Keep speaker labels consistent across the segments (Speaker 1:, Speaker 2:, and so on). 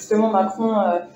Speaker 1: Justement, Macron a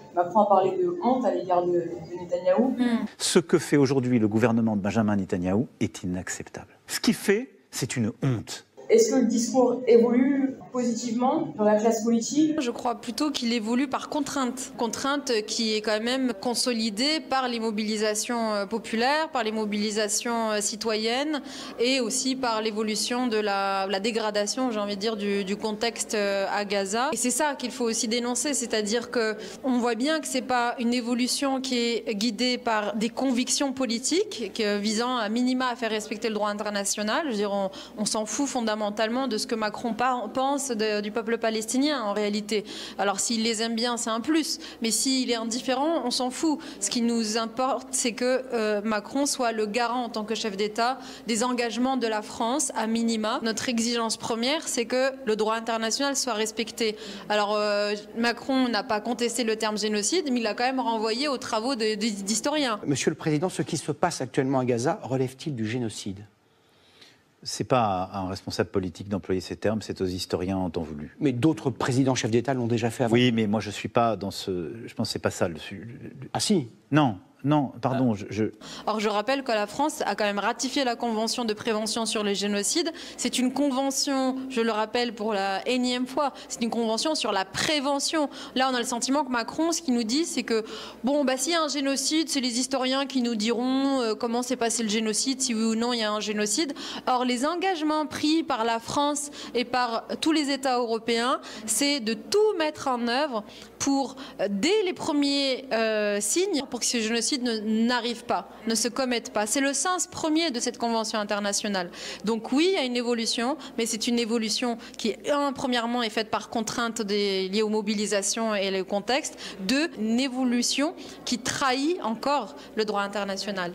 Speaker 1: parlé de honte à l'égard de Netanyahou.
Speaker 2: Ce que fait aujourd'hui le gouvernement de Benjamin Netanyahou est inacceptable. Ce qu'il fait, c'est une honte.
Speaker 1: Est-ce que le discours évolue positivement dans la classe politique?
Speaker 3: Je crois plutôt qu'il évolue par contrainte. Contrainte qui est quand même consolidée par les mobilisations populaires, par les mobilisations citoyennes et aussi par l'évolution de la dégradation, j'ai envie de dire, du contexte à Gaza. Et c'est ça qu'il faut aussi dénoncer, c'est-à-dire qu'on voit bien que c'est pas une évolution qui est guidée par des convictions politiques visant à minima à faire respecter le droit international. Je veux dire, on s'en fout fondamentalement de ce que Macron pense du peuple palestinien en réalité. Alors s'il les aime bien, c'est un plus, mais s'il est indifférent, on s'en fout. Ce qui nous importe, c'est que Macron soit le garant en tant que chef d'État des engagements de la France à minima. Notre exigence première, c'est que le droit international soit respecté. Alors Macron n'a pas contesté le terme génocide, mais il a quand même renvoyé aux travaux d'historiens.
Speaker 4: Monsieur le Président, ce qui se passe actuellement à Gaza relève-t-il du génocide ?
Speaker 2: C'est pas à un responsable politique d'employer ces termes, c'est aux historiens en temps voulu.
Speaker 4: Mais d'autres présidents chefs d'État l'ont déjà fait avant.
Speaker 2: Oui, mais moi je suis pas dans ce... Je pense que c'est pas ça.
Speaker 4: Ah si.
Speaker 2: Non, pardon.
Speaker 3: Or, je rappelle que la France a quand même ratifié la Convention de prévention sur les génocides. C'est une convention, je le rappelle pour la énième fois, c'est une convention sur la prévention. Là, on a le sentiment que Macron, ce qu'il nous dit, c'est que, bon, bah, s'il y a un génocide, c'est les historiens qui nous diront comment s'est passé le génocide, si oui ou non il y a un génocide. Or, les engagements pris par la France et par tous les États européens, c'est de tout mettre en œuvre pour, dès les premiers signes, pour que ce génocide n'arrive pas, ne se commette pas. C'est le sens premier de cette convention internationale. Donc oui, il y a une évolution, mais c'est une évolution qui, premièrement, est faite par contrainte liées aux mobilisations et le contexte. Deux, une évolution qui trahit encore le droit international.